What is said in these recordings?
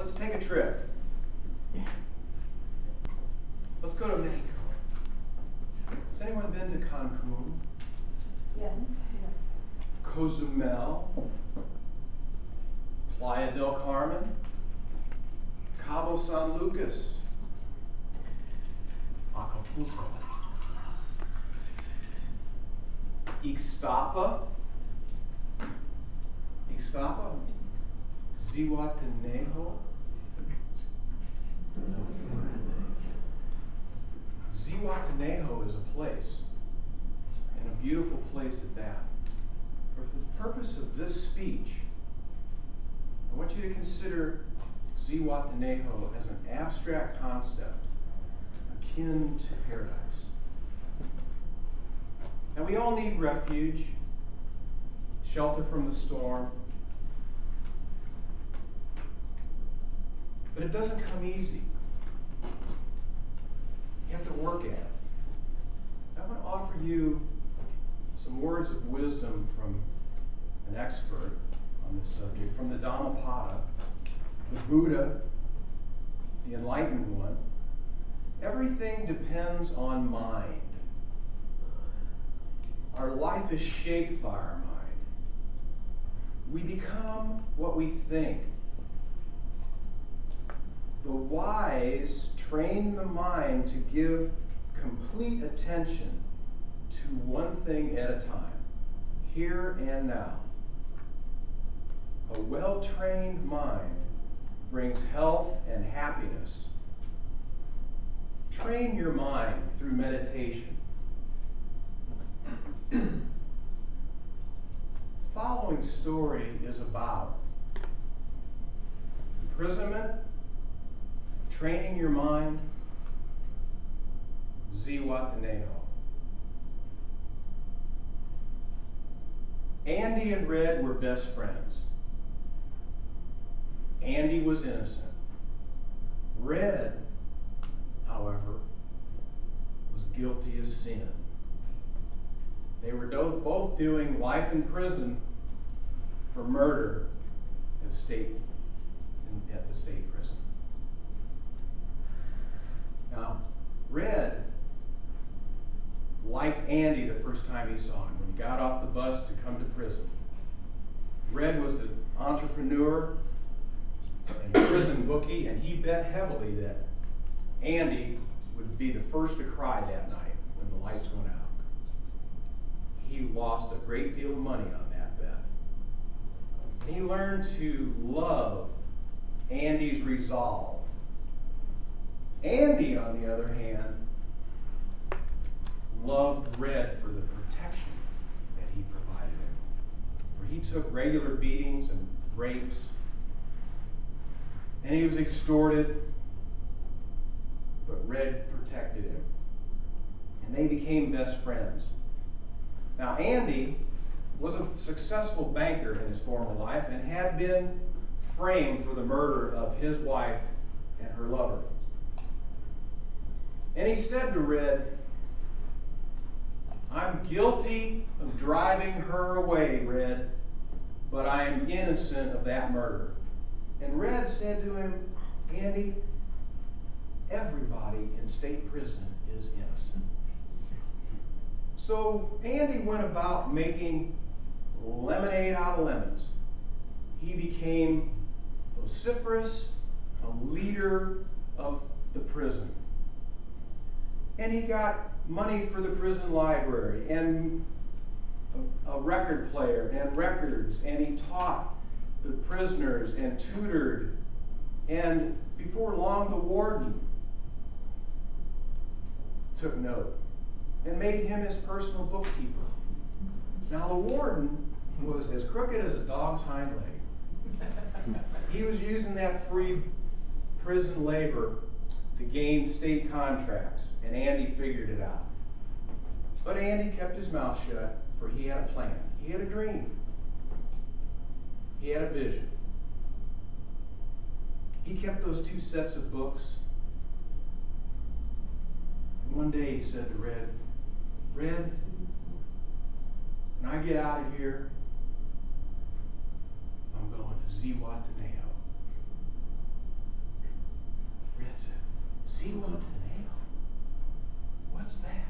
let's take a trip. Let's go to Mexico. Has anyone been to Cancun? Yes. Cozumel? Playa del Carmen? Cabo San Lucas? Acapulco? Ixtapa? Zihuatanejo? Zihuatanejo is a place, and a beautiful place at that. For the purpose of this speech, I want you to consider Zihuatanejo as an abstract concept akin to paradise. Now, we all need refuge, shelter from the storm, but it doesn't come easy. You have to work at it. I want to offer you some words of wisdom from an expert on this subject, from the Dhammapada, the Buddha, the Enlightened One. Everything depends on mind. Our life is shaped by our mind. We become what we think. The wise train the mind to give complete attention to one thing at a time, here and now. A well-trained mind brings health and happiness. Train your mind through meditation. The following story is about imprisonment, training your mind, Zihuatanejo. Andy and Red were best friends. Andy was innocent. Red, however, was guilty as sin. They were both doing life in prison for murder at the state prison. Now, Red liked Andy the first time he saw him, when he got off the bus to come to prison. Red was an entrepreneur and a prison bookie, and he bet heavily that Andy would be the first to cry that night when the lights went out. He lost a great deal of money on that bet. And he learned to love Andy's resolve. Andy, on the other hand, loved Red for the protection that he provided him. For he took regular beatings and rapes, and he was extorted, but Red protected him. And they became best friends. Now, Andy was a successful banker in his former life and had been framed for the murder of his wife and her lover. And he said to Red, "I'm guilty of driving her away, Red, but I am innocent of that murder." And Red said to him, "Andy, everybody in state prison is innocent." So Andy went about making lemonade out of lemons. He became vociferous, a leader of the prison. And he got money for the prison library and a record player and records, and he taught the prisoners and tutored. And before long, the warden took note and made him his personal bookkeeper. Now, the warden was as crooked as a dog's hind leg. He was using that free prison labor to gain state contracts, and Andy figured it out. But Andy kept his mouth shut, for he had a plan. He had a dream. He had a vision. He kept those 2 sets of books. And one day he said to Red, "Red, when I get out of here, I'm going to Zihuatanejo." said, Zihuatanejo? What's that?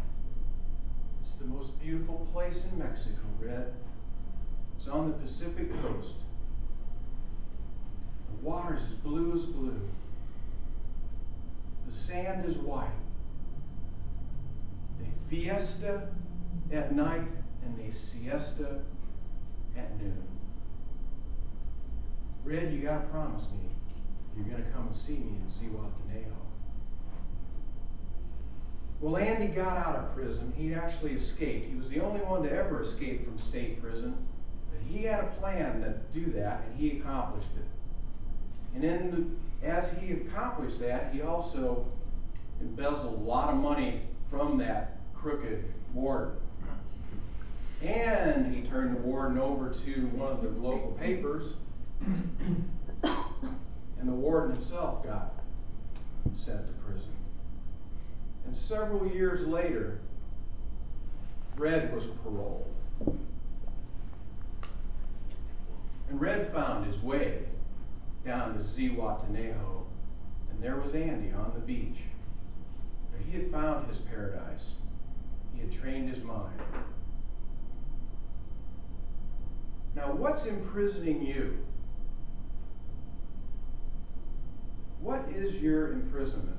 It's the most beautiful place in Mexico, Red. It's on the Pacific coast. The water's as blue as blue. The sand is white. They fiesta at night and they siesta at noon. Red, you gotta promise me you're gonna come and see me in Zihuatanejo. Well, Andy got out of prison. He actually escaped. He was the only one to ever escape from state prison. But he had a plan to do that, and he accomplished it. And as he accomplished that, he also embezzled a lot of money from that crooked warden. And he turned the warden over to one of the local papers, and the warden himself got sent to prison. And several years later, Red was paroled. And Red found his way down to Zihuatanejo, and there was Andy on the beach. He had found his paradise. He had trained his mind. Now, what's imprisoning you? What is your imprisonment?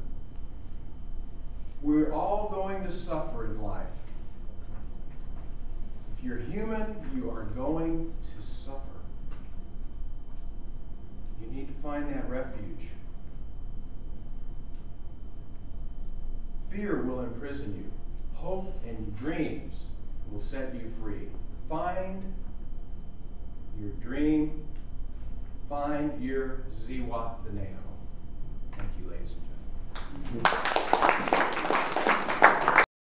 We're all going to suffer in life. If you're human, you are going to suffer. You need to find that refuge. Fear will imprison you. Hope and dreams will set you free. Find your dream. Find your Zihuatanejo.